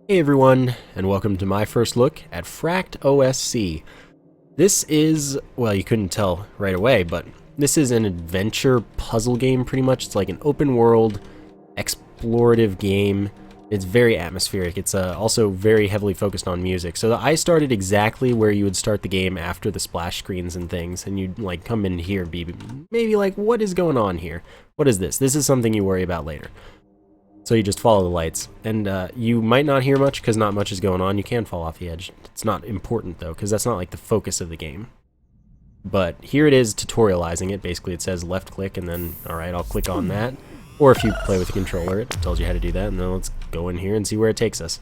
Hey everyone, and welcome to my first look at FRACT OSC. This is, well, you couldn't tell right away, but this is an adventure puzzle game pretty much. It's like an open world, explorative game. It's very atmospheric. It's also very heavily focused on music. So I started exactly where you would start the game after the splash screens and things, and you'd like come in here and be maybe like, what is going on here? What is this? This is something you worry about later. So you just follow the lights, and you might not hear much because not much is going on. You can fall off the edge. It's not important though, because that's not like the focus of the game. But here it is tutorializing it. Basically it says left click and then, alright, I'll click on that. Or if you play with a controller, it tells you how to do that, and then let's go in here and see where it takes us.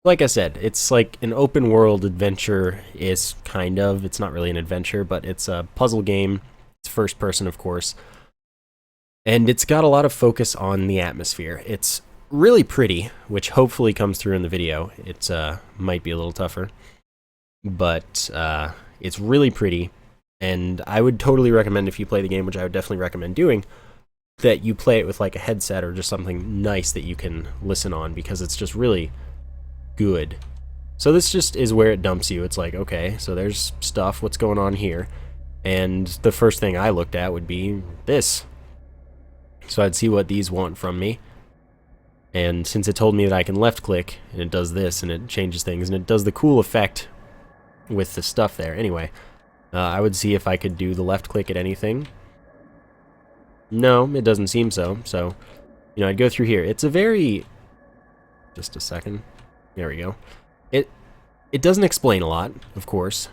Like I said, it's like an open world adventure is kind of. It's not really an adventure, but it's a puzzle game. It's first person, of course. And it's got a lot of focus on the atmosphere. It's really pretty, which hopefully comes through in the video. It might be a little tougher, but it's really pretty. And I would totally recommend, if you play the game, which I would definitely recommend doing, that you play it with like a headset or just something nice that you can listen on, because it's just really good. So this just is where it dumps you. It's like, okay, so there's stuff, what's going on here? And the first thing I looked at would be this. So I'd see what these want from me, and since it told me that I can left click, and it does this, and it changes things, and it does the cool effect with the stuff there. Anyway, I would see if I could do the left click at anything. No, it doesn't seem so. So, you know, I'd go through here. It's a very... Just a second. There we go. It doesn't explain a lot, of course,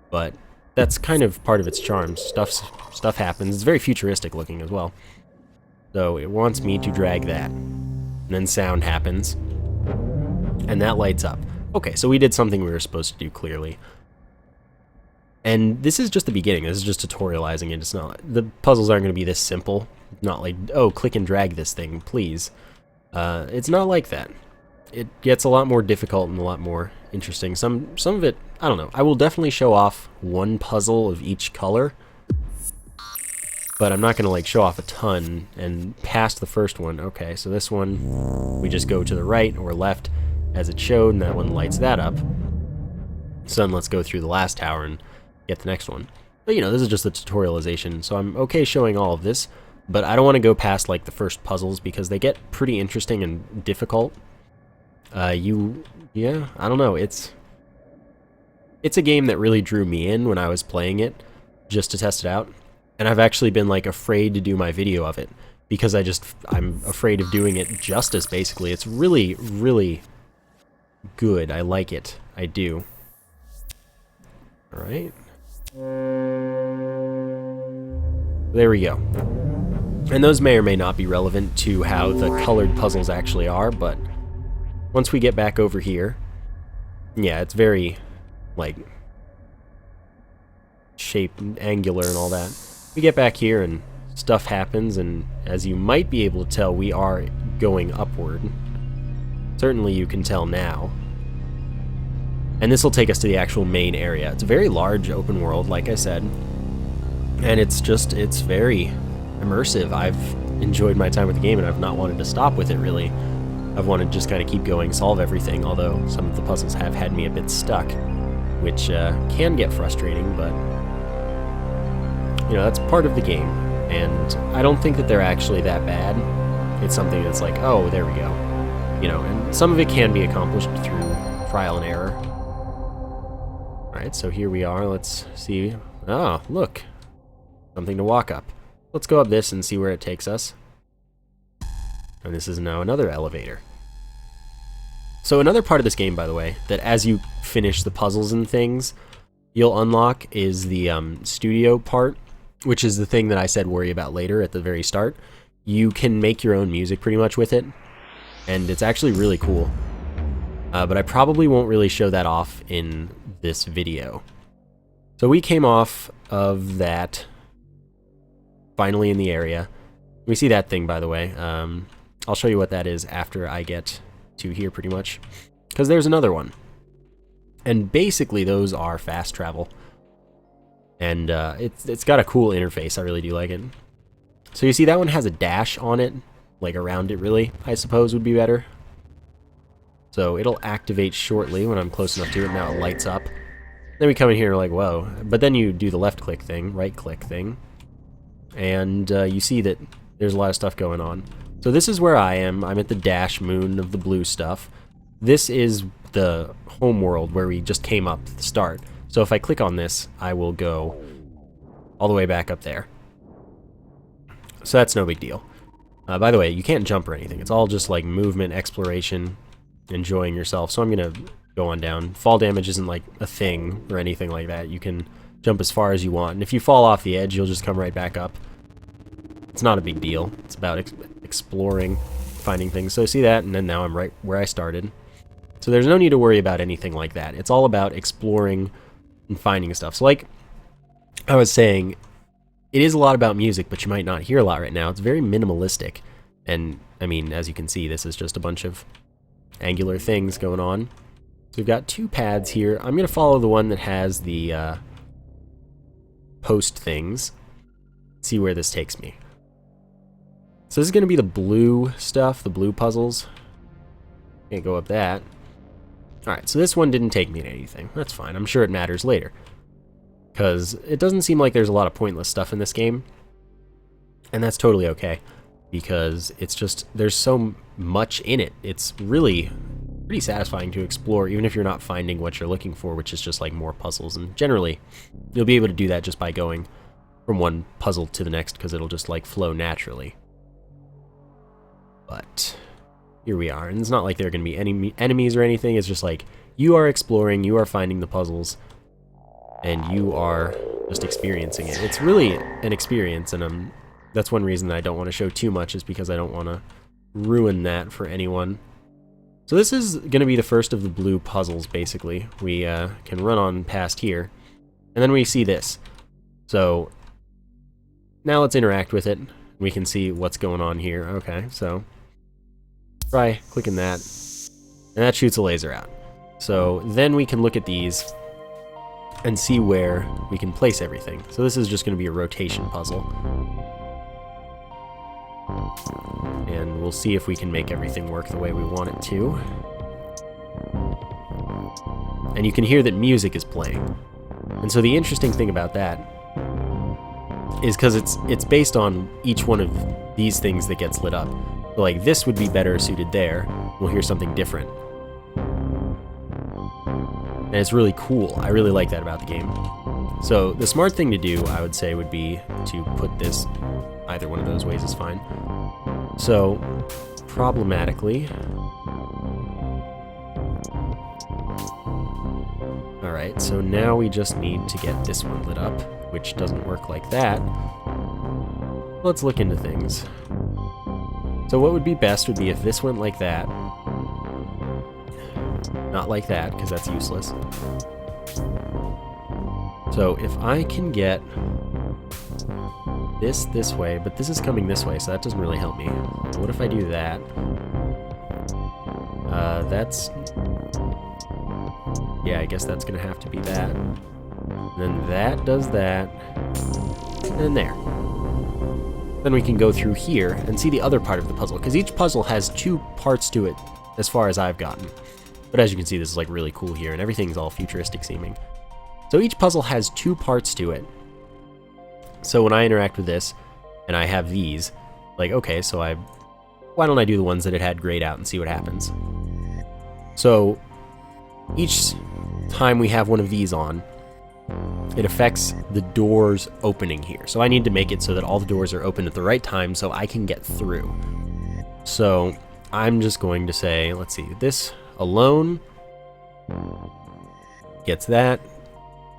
but that's kind of part of its charm. Stuff happens. It's very futuristic looking as well. So it wants me to drag that, and then sound happens, and that lights up. Okay, so we did something we were supposed to do clearly. And this is just the beginning. This is just tutorializing it. It's not, the puzzles aren't going to be this simple. Not like, oh, click and drag this thing, please. It's not like that. It gets a lot more difficult and a lot more interesting. Some of it, I don't know. I will definitely show off one puzzle of each color, but I'm not going to like show off a ton. And past the first one, okay, so this one, we just go to the right or left as it showed, and that one lights that up. So then let's go through the last tower and get the next one. But you know, this is just a tutorialization, so I'm okay showing all of this, but I don't want to go past like the first puzzles because they get pretty interesting and difficult. Yeah, I don't know, it's a game that really drew me in when I was playing it, just to test it out. And I've actually been like afraid to do my video of it because I'm afraid of doing it justice, basically. It's really, really good. I like it. I do. Alright. There we go. And those may or may not be relevant to how the colored puzzles actually are, but once we get back over here, yeah, it's very, like, shape, angular and all that. We get back here and stuff happens, and as you might be able to tell, we are going upward. Certainly you can tell now. And this will take us to the actual main area. It's a very large open world, like I said, and it's very immersive. I've enjoyed my time with the game, and I've not wanted to stop with it, really. I've wanted to just kind of keep going, solve everything, although some of the puzzles have had me a bit stuck, which can get frustrating, but you know, that's part of the game, and I don't think that they're actually that bad. It's something that's like, oh, there we go. You know, and some of it can be accomplished through trial and error. Alright, so here we are. Let's see. Ah, look. Something to walk up. Let's go up this and see where it takes us. And this is now another elevator. So another part of this game, by the way, that as you finish the puzzles and things, you'll unlock is the studio part, which is the thing that I said worry about later at the very start. You can make your own music pretty much with it, and it's actually really cool. But I probably won't really show that off in this video. So we came off of that, finally in the area. We see that thing, by the way. I'll show you what that is after I get to here pretty much, because there's another one. And basically those are fast travel. And it's got a cool interface. I really do like it. So you see that one has a dash on it, like around it really, I suppose would be better. So it'll activate shortly when I'm close enough to it. Now it lights up. Then we come in here like, whoa. But then you do the left click thing, right click thing. And you see that there's a lot of stuff going on. So this is where I am. I'm at the dash moon of the blue stuff. This is the home world where we just came up at the start. So if I click on this, I will go all the way back up there. So that's no big deal. By the way, you can't jump or anything. It's all just like movement, exploration, enjoying yourself. So I'm going to go on down. Fall damage isn't like a thing or anything like that. You can jump as far as you want. And if you fall off the edge, you'll just come right back up. It's not a big deal. It's about exploring, finding things. So see that, and then now I'm right where I started. So there's no need to worry about anything like that. It's all about exploring and finding stuff. So like I was saying, it is a lot about music, but you might not hear a lot right now. It's very minimalistic. And, I mean, as you can see, this is just a bunch of angular things going on. So we've got 2 pads here. I'm going to follow the one that has the post things. See where this takes me. So this is going to be the blue stuff, the blue puzzles. Can't go up that. Alright, so this one didn't take me to anything. That's fine. I'm sure it matters later. Because it doesn't seem like there's a lot of pointless stuff in this game. And that's totally okay. Because it's just, there's so much in it. It's really pretty satisfying to explore, even if you're not finding what you're looking for, which is just like more puzzles. And generally, you'll be able to do that just by going from one puzzle to the next, because it'll just like flow naturally. But here we are, and it's not like there are going to be any enemies or anything. It's just like you are exploring, you are finding the puzzles, and you are just experiencing it. It's really an experience, and that's one reason that I don't want to show too much, is because I don't want to ruin that for anyone. So this is going to be the first of the blue puzzles, basically. We can run on past here, and then we see this. So now let's interact with it. We can see what's going on here. Okay, so try clicking that, and that shoots a laser out. So then we can look at these and see where we can place everything. So this is just going to be a rotation puzzle. And we'll see if we can make everything work the way we want it to. And you can hear that music is playing. And so the interesting thing about that is because it's based on each one of these things that gets lit up. So like this would be better suited there. We'll hear something different. And it's really cool. I really like that about the game. So the smart thing to do, I would say, would be to put this, either one of those ways is fine. So, problematically, alright, so now we just need to get this one lit up, which doesn't work like that. Let's look into things. So what would be best would be if this went like that. Not like that, because that's useless. So if I can get this way, but this is coming this way, so that doesn't really help me. So what if I do that? Yeah, I guess that's gonna have to be that. And then that does that. And there. Then we can go through here and see the other part of the puzzle, because each puzzle has 2 parts to it as far as I've gotten. But as you can see, this is like really cool here, and everything's all futuristic seeming. So each puzzle has 2 parts to it. So when I interact with this, and I have these, like, okay, so why don't I do the ones that it had grayed out and see what happens? So each time we have one of these on, it affects the doors opening here. So I need to make it so that all the doors are open at the right time so I can get through. So I'm just going to say, let's see, this alone gets that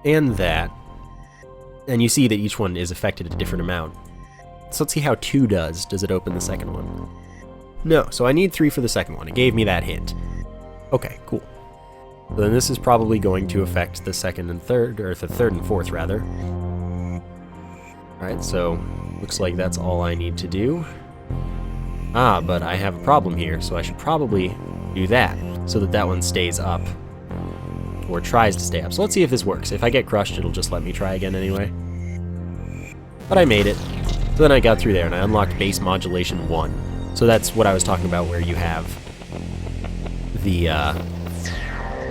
and that. And you see that each one is affected at a different amount. So let's see how 2 does. Does it open the second one? No, so I need 3 for the second one. It gave me that hint. Okay, cool. So then this is probably going to affect the second and third, or the third and fourth, rather. Alright, so looks like that's all I need to do. Ah, but I have a problem here, so I should probably do that, so that that one stays up. Or tries to stay up. So let's see if this works. If I get crushed, it'll just let me try again anyway. But I made it. So then I got through there, and I unlocked bass modulation 1. So that's what I was talking about, where you have the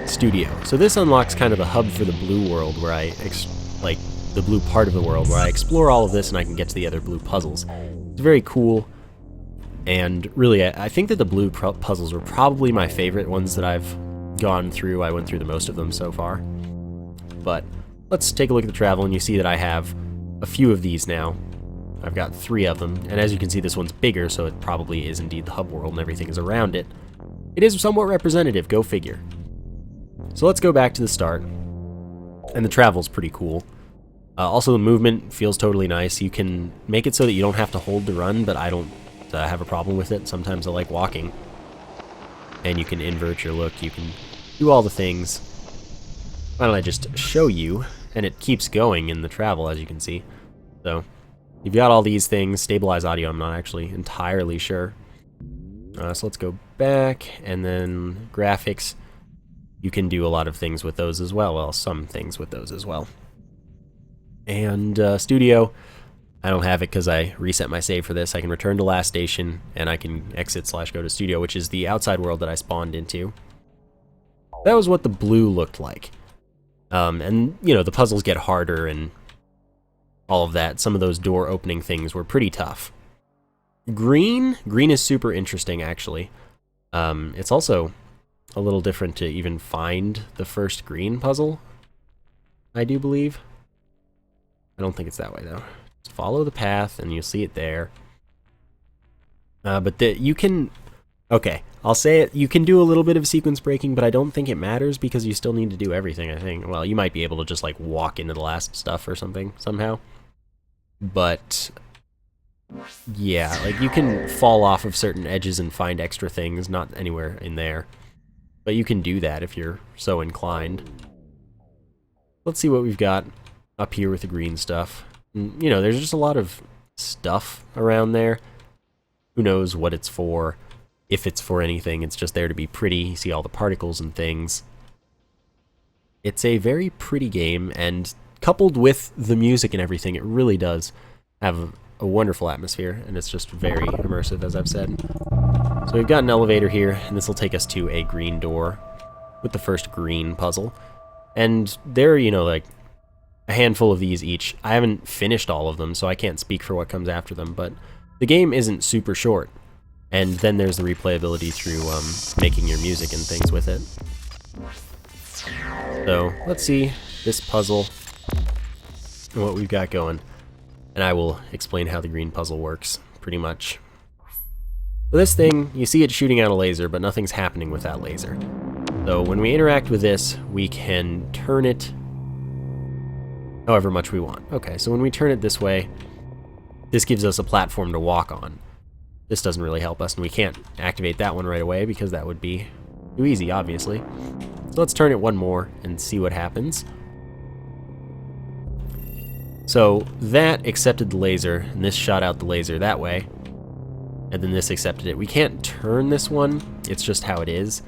studio. So this unlocks kind of the hub for the blue world, where like the blue part of the world, where I explore all of this and I can get to the other blue puzzles. It's very cool, and really I think that the blue puzzles are probably my favorite ones that I've gone through. I went through the most of them so far. But let's take a look at the travel, and you see that I have a few of these now. I've got 3 of them, and as you can see, this one's bigger, so it probably is indeed the hub world and everything is around it. It is somewhat representative, go figure. So let's go back to the start, and the travel's pretty cool. Also, the movement feels totally nice. You can make it so that you don't have to hold to run, but I don't have a problem with it. Sometimes I like walking. And you can invert your look, you can do all the things. Why don't I just show you? And it keeps going in the travel, as you can see. So, you've got all these things. Stabilize audio, I'm not actually entirely sure. So let's go back, and then graphics. You can do a lot of things with those as well. Well, some things with those as well. And studio, I don't have it because I reset my save for this. I can return to last station, and I can exit/go to studio, which is the outside world that I spawned into. That was what the blue looked like. And, you know, the puzzles get harder and all of that. Some of those door opening things were pretty tough. Green is super interesting, actually. It's also a little different to even find the first green puzzle, I do believe. I don't think it's that way, though. Just follow the path, and you'll see it there. But you can... Okay, I'll say it. You can do a little bit of sequence breaking, but I don't think it matters because you still need to do everything, I think. Well, you might be able to just, like, walk into the last stuff or something, somehow. But... yeah, like, you can fall off of certain edges and find extra things, not anywhere in there. But you can do that if you're so inclined. Let's see what we've got up here with the green stuff. And, you know, there's just a lot of stuff around there. Who knows what it's for, if it's for anything. It's just there to be pretty. You see all the particles and things. It's a very pretty game, and coupled with the music and everything, it really does have a wonderful atmosphere, and it's just very immersive, as I've said. So we've got an elevator here, and this will take us to a green door with the first green puzzle. And there are, you know, like, a handful of these each. I haven't finished all of them, so I can't speak for what comes after them, but the game isn't super short. And then there's the replayability through making your music and things with it. So let's see this puzzle and what we've got going. And I will explain how the green puzzle works, pretty much. So this thing, you see it shooting out a laser, but nothing's happening with that laser. So when we interact with this, we can turn it however much we want. Okay, so when we turn it this way, this gives us a platform to walk on. This doesn't really help us, and we can't activate that one right away because that would be too easy, obviously. So let's turn it one more and see what happens. So that accepted the laser, and this shot out the laser that way, and then this accepted it. We can't turn this one, it's just how it is,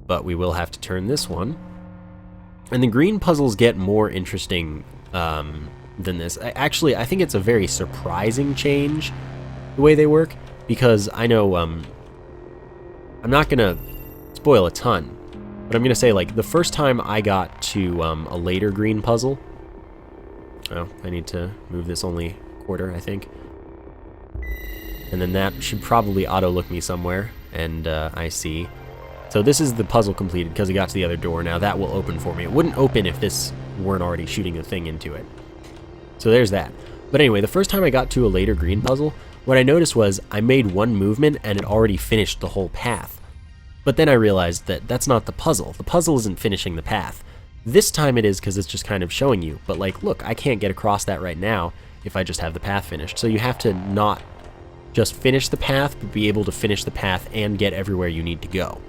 but we will have to turn this one. And the green puzzles get more interesting than this. Actually, I think it's a very surprising change, the way they work, because I know, I'm not gonna spoil a ton, but I'm gonna say, like, the first time I got to a later green puzzle, oh, I need to move this only quarter, I think, and then that should probably auto-look me somewhere, and I see. So this is the puzzle completed because it got to the other door. Now that will open for me. It wouldn't open if this weren't already shooting the thing into it. So there's that. But anyway, the first time I got to a later green puzzle, what I noticed was I made one movement and it already finished the whole path. But then I realized that that's not the puzzle. The puzzle isn't finishing the path. This time it is because it's just kind of showing you. But like, look, I can't get across that right now if I just have the path finished. So you have to not just finish the path, but be able to finish the path and get everywhere you need to go.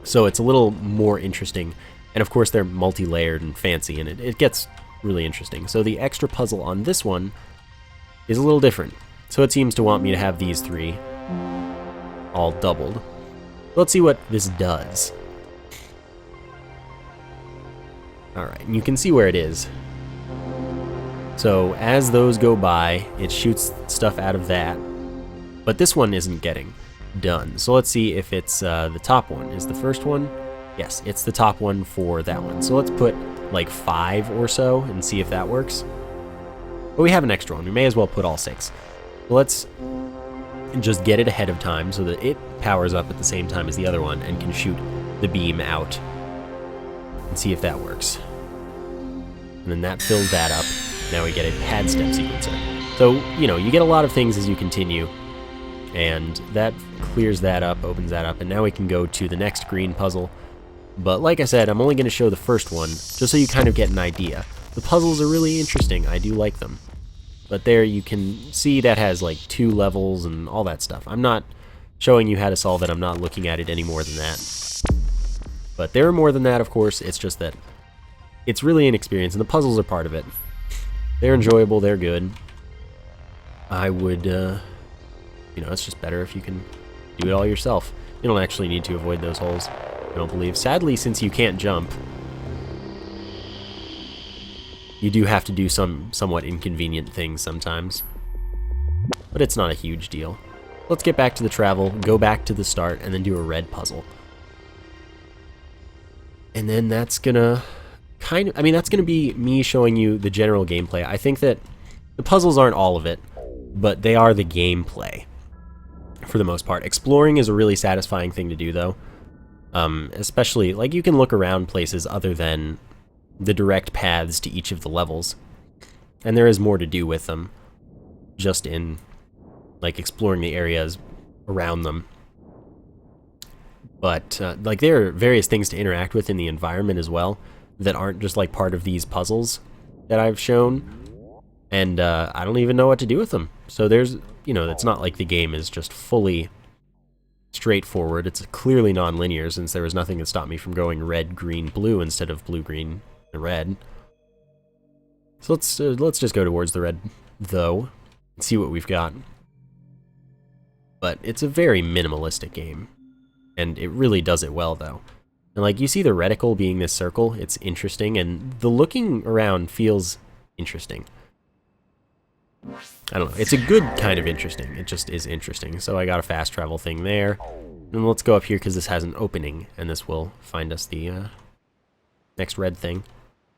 So it's a little more interesting, and of course they're multi-layered and fancy, and it gets really interesting. So the extra puzzle on this one is a little different. So it seems to want me to have these 3 all doubled. Let's see what this does. Alright, and you can see where it is. So as those go by, it shoots stuff out of that, but this one isn't getting. done. So let's see if it's the top one. Is the first one? Yes, it's the top one for that one. So let's put like 5 or so and see if that works. But we have an extra one. We may as well put all 6. Let's just get it ahead of time so that it powers up at the same time as the other one and can shoot the beam out and see if that works. And then that fills that up. Now we get a pad step sequencer. So, you know, you get a lot of things as you continue, and that clears that up, opens that up, and now we can go to the next green puzzle. But like I said, I'm only going to show the first one, just so you kind of get an idea. The puzzles are really interesting. I do like them. But there you can see that has like 2 levels and all that stuff. I'm not showing you how to solve it. I'm not looking at it any more than that. But there are more than that, of course. It's just that it's really an experience, and the puzzles are part of it. They're enjoyable. They're good. I would, you know, it's just better if you can do it all yourself. You don't actually need to avoid those holes, I don't believe. Sadly, since you can't jump, you do have to do some somewhat inconvenient things sometimes. But it's not a huge deal. Let's get back to the travel, go back to the start, and then do a red puzzle. And then that's gonna that's gonna be me showing you the general gameplay. I think that the puzzles aren't all of it, but they are the gameplay for the most part. Exploring is a really satisfying thing to do, though. Especially, like, you can look around places other than the direct paths to each of the levels. And there is more to do with them, just in, like, exploring the areas around them. But, like, there are various things to interact with in the environment as well that aren't just, like, part of these puzzles that I've shown. And I don't even know what to do with them. So there's, you know, it's not like the game is just fully straightforward. It's clearly non-linear, since there was nothing that stopped me from going red, green, blue instead of blue, green, and red. So let's just go towards the red, though, and see what we've got. But it's a very minimalistic game, and it really does it well, though. And like, you see the reticle being this circle, it's interesting, and the looking around feels interesting. I don't know, it's a good kind of interesting. It just is interesting. So I got a fast travel thing there. And let's go up here because this has an opening, and this will find us the next red thing.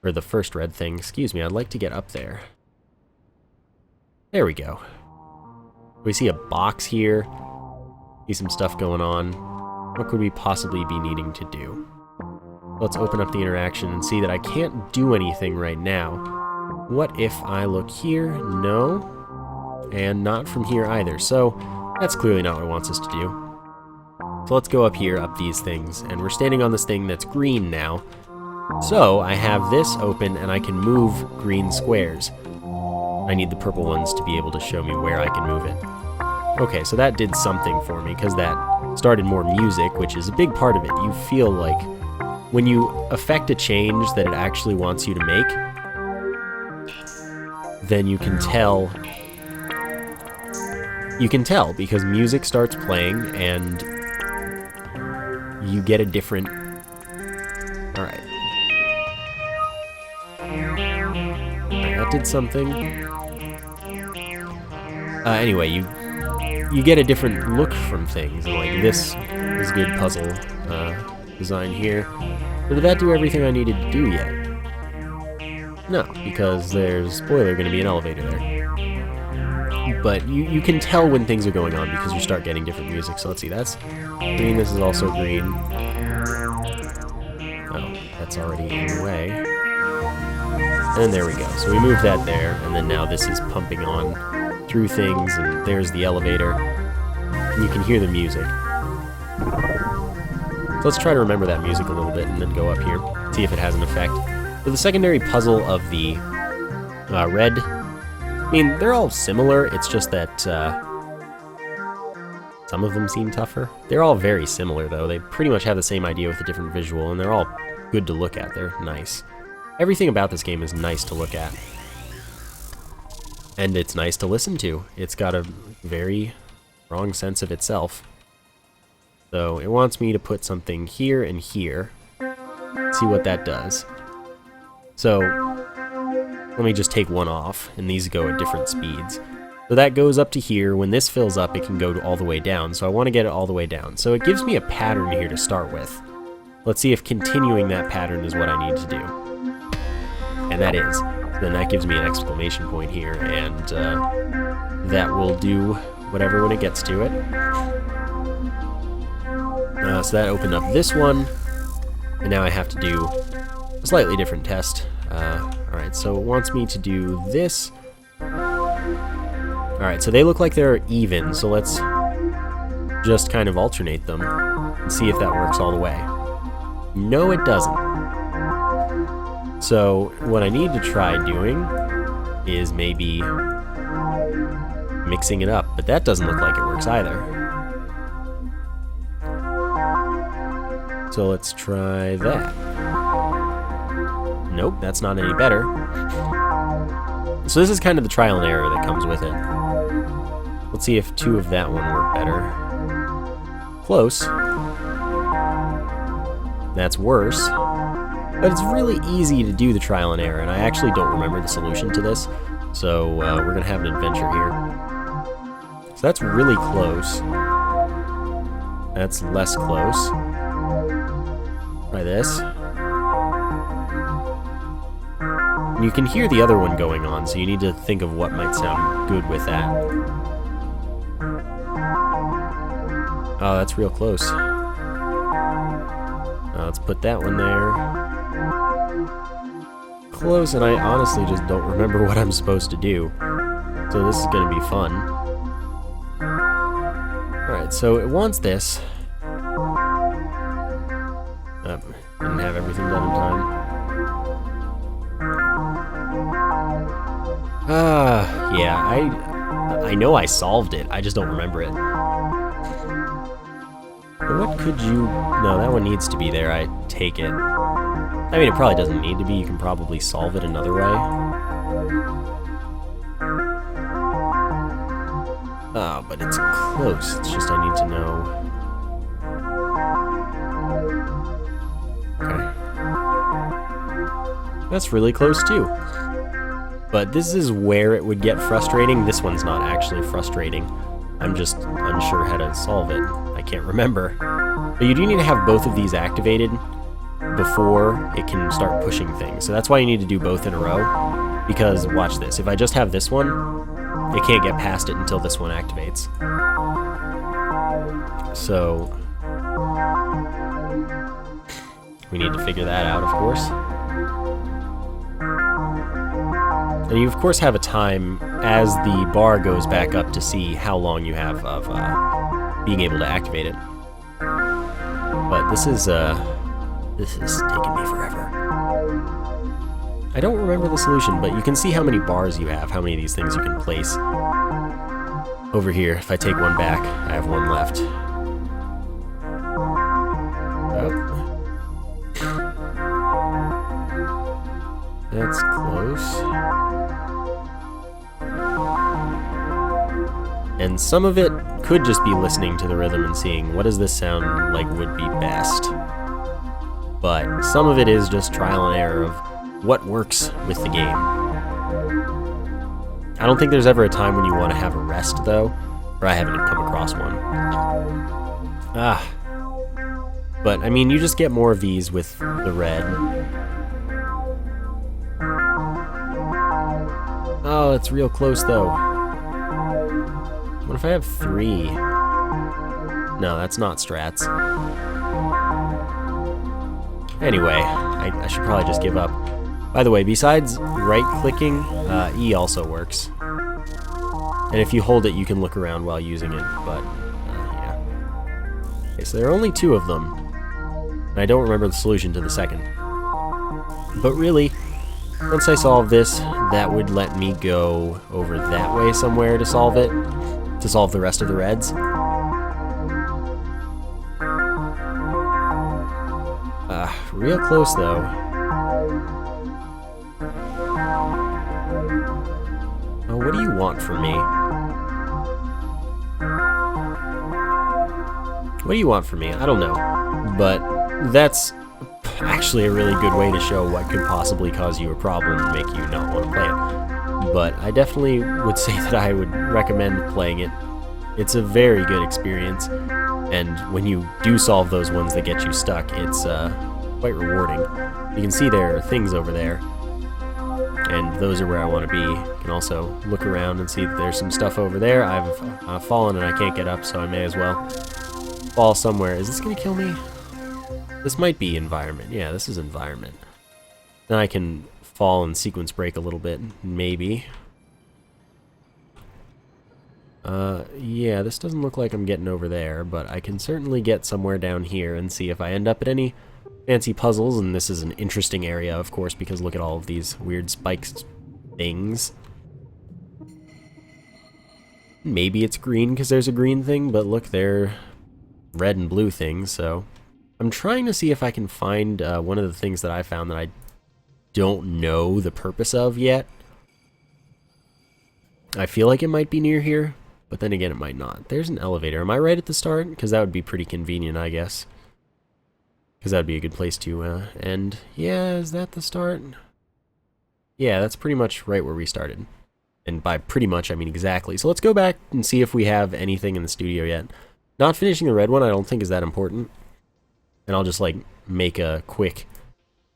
Or the first red thing, excuse me. I'd like to get up there. There we go. We see a box here. See some stuff going on. What could we possibly be needing to do? Let's open up the interaction and see that I can't do anything right now. What if I look here? No. And not from here either. So that's clearly not what it wants us to do. So let's go up here, up these things. And we're standing on this thing that's green now. So I have this open and I can move green squares. I need the purple ones to be able to show me where I can move it. Okay, so that did something for me because that started more music, which is a big part of it. You feel like when you affect a change that it actually wants you to make, then you can tell because music starts playing and you get a different... Alright. That did something. Anyway, you get a different look from things. Like, this is good puzzle design here. But did that do everything I needed to do yet? No, because there's, spoiler, going to be an elevator there. But you can tell when things are going on because you start getting different music. So let's see, that's green, this is also green. Oh, that's already in the way. And there we go. So we moved that there, and then now this is pumping on through things, and there's the elevator. And you can hear the music. So let's try to remember that music a little bit and then go up here, see if it has an effect. So the secondary puzzle of the red, I mean, they're all similar, it's just that some of them seem tougher. They're all very similar, though. They pretty much have the same idea with a different visual, and they're all good to look at. They're nice. Everything about this game is nice to look at. And it's nice to listen to. It's got a very strong sense of itself. So it wants me to put something here and here. See what that does. So let me just take one off, and these go at different speeds. So that goes up to here. When this fills up, it can go all the way down. So I want to get it all the way down. So it gives me a pattern here to start with. Let's see if continuing that pattern is what I need to do. And that is. Then that gives me an exclamation point here, and that will do whatever when it gets to it. So that opened up this one, and now I have to do a slightly different test. Alright, so it wants me to do this. Alright, so they look like they're even, so let's just kind of alternate them and see if that works all the way. No, it doesn't. So what I need to try doing is maybe mixing it up, but that doesn't look like it works either. So let's try that. Nope, that's not any better. So this is kind of the trial and error that comes with it. Let's see if two of that one work better. Close. That's worse. But it's really easy to do the trial and error, and I actually don't remember the solution to this. So we're going to have an adventure here. So that's really close. That's less close. Try this. And you can hear the other one going on, so you need to think of what might sound good with that. Oh, that's real close. Let's put that one there. Close, and I honestly just don't remember what I'm supposed to do. So this is going to be fun. Alright, so it wants this. Didn't have everything done in time. Yeah, I know I solved it, I just don't remember it. But what could you... No, that one needs to be there, I take it. I mean, it probably doesn't need to be, you can probably solve it another way. Oh, but it's close, it's just I need to know... Okay. That's really close too. But this is where it would get frustrating. This one's not actually frustrating. I'm just unsure how to solve it. I can't remember. But you do need to have both of these activated before it can start pushing things. So that's why you need to do both in a row. Because, watch this, if I just have this one, it can't get past it until this one activates. So... we need to figure that out, of course. And you, of course, have a time as the bar goes back up to see how long you have of being able to activate it. But this is taking me forever. I don't remember the solution, but you can see how many bars you have, how many of these things you can place. Over here, if I take one back, I have one left. That's close. And some of it could just be listening to the rhythm and seeing what does this sound like would be best. But some of it is just trial and error of what works with the game. I don't think there's ever a time when you want to have a rest, though, or I haven't come across one. But, I mean, you just get more of these with the red. Oh, it's real close, though. What if I have 3? No, that's not strats. Anyway, I should probably just give up. By the way, besides right-clicking, E also works. And if you hold it, you can look around while using it, but, yeah. Okay, so there are only 2 of them. And I don't remember the solution to the second. But really, once I solve this, that would let me go over that way somewhere to solve it, to solve the rest of the reds. Real close, though. Oh, what do you want from me? What do you want from me? I don't know. But that's actually a really good way to show what could possibly cause you a problem and make you not want to play it. but I definitely would say that I would recommend playing it. It's a very good experience, and when you do solve those ones that get you stuck, it's quite rewarding. You can see there are things over there, and those are where I want to be. You can also look around and see that there's some stuff over there. I've fallen and I can't get up, so I may as well fall somewhere. Is this going to kill me? This might be environment. Yeah, this is environment. Then I can fall and sequence break a little bit, maybe. Yeah, this doesn't look like I'm getting over there, but I can certainly get somewhere down here and see if I end up at any fancy puzzles. And this is an interesting area, of course, because look at all of these weird spikes things. Maybe it's green because there's a green thing, but look, they're red and blue things, so I'm trying to see if I can find one of the things that I found that I don't know the purpose of yet. I feel like it might be near here, but then again, it might not. There's an elevator. Am I right at the start? Because that would be pretty convenient, I guess. Because that would be a good place to end. Yeah, is that the start? Yeah, that's pretty much right where we started. And by pretty much, I mean exactly. So let's go back and see if we have anything in the studio yet. Not finishing the red one, I don't think is that important. And I'll just, like, make a quick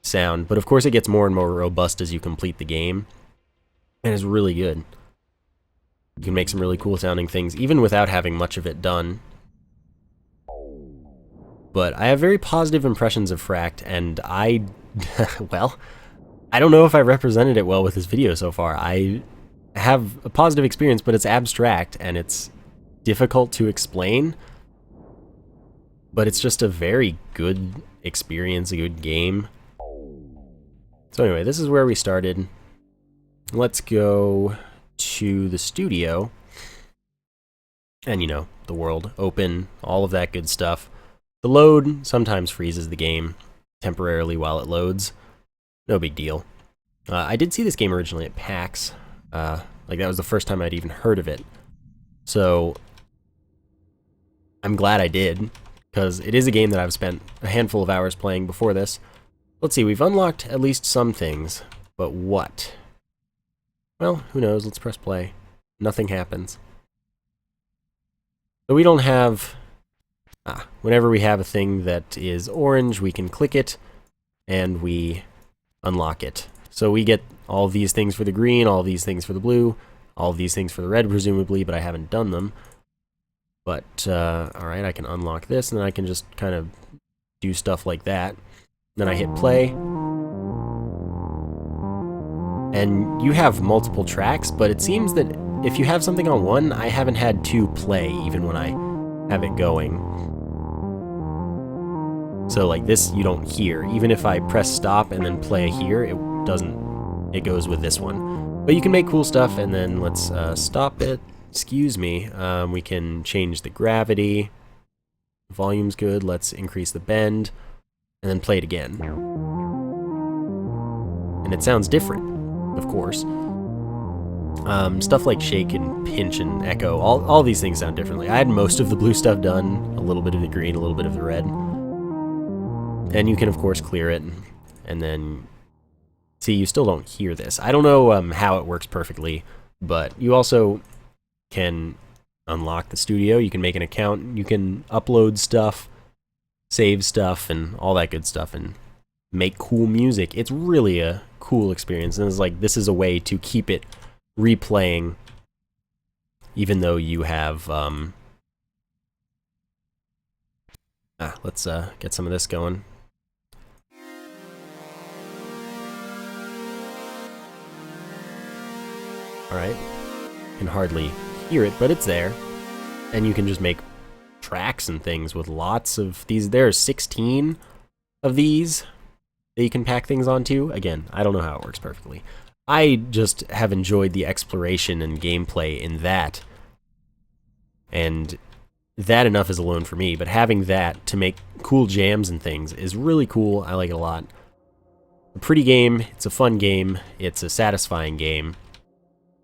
sound. But of course, it gets more and more robust as you complete the game. And it's really good. You can make some really cool sounding things, even without having much of it done. But I have very positive impressions of FRACT, and well, I don't know if I represented it well with this video so far. I have a positive experience, but it's abstract, and it's difficult to explain. But it's just a very good experience, a good game. So anyway, this is where we started. Let's go to the studio. And, you know, the world, open, all of that good stuff. The load sometimes freezes the game temporarily while it loads. No big deal. I did see this game originally at PAX. Like, that was the first time I'd even heard of it. So, I'm glad I did, because it is a game that I've spent a handful of hours playing before this. Let's see, we've unlocked at least some things, but what? Well, who knows, let's press play. Nothing happens. So we don't have... whenever we have a thing that is orange, we can click it, and we unlock it. So we get all these things for the green, all these things for the blue, all these things for the red, presumably, but I haven't done them. But, alright, I can unlock this, and then I can just kind of do stuff like that. Then I hit play. And you have multiple tracks, but it seems that if you have something on one, I haven't had two play, even when I have it going. So like this, you don't hear. Even if I press stop and then play here, it doesn't, it goes with this one. But you can make cool stuff, and then let's stop it. Excuse me. We can change the gravity. Volume's good. Let's increase the bend, and then play it again. And it sounds different, of course. Stuff like shake and pinch and echo, all these things sound differently. I had most of the blue stuff done, a little bit of the green, a little bit of the red. And you can, of course, clear it, and then... See, you still don't hear this. I don't know how it works perfectly, but you also can unlock the studio, you can make an account, you can upload stuff, save stuff, and all that good stuff, and make cool music. It's really a cool experience, and it's like, this is a way to keep it replaying, even though you have, let's get some of this going. Alright, can hardly hear it, but it's there. And you can just make tracks and things with lots of these. There are 16 of these that you can pack things onto. Again, I don't know how it works perfectly. I just have enjoyed the exploration and gameplay in that. And that enough is alone for me, but having that to make cool jams and things is really cool. I like it a lot. A pretty game, it's a fun game, it's a satisfying game.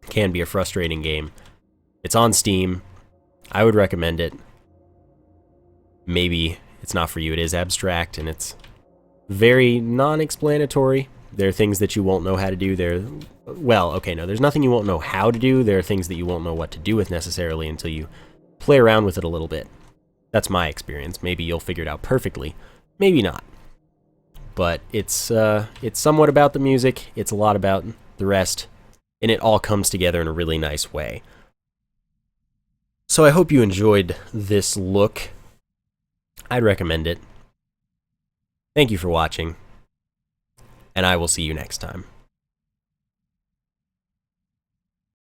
Can be a frustrating game. It's on Steam. I would recommend it. Maybe it's not for you. It is abstract and it's very non-explanatory, There are things that you won't know how to do. Well, okay, no, there's nothing you won't know how to do. There are things that you won't know what to do with necessarily until you play around with it a little bit. That's my experience. Maybe you'll figure it out perfectly. Maybe not. But it's somewhat about the music. It's a lot about the rest. And it all comes together in a really nice way. So I hope you enjoyed this look. I'd recommend it. Thank you for watching, and I will see you next time.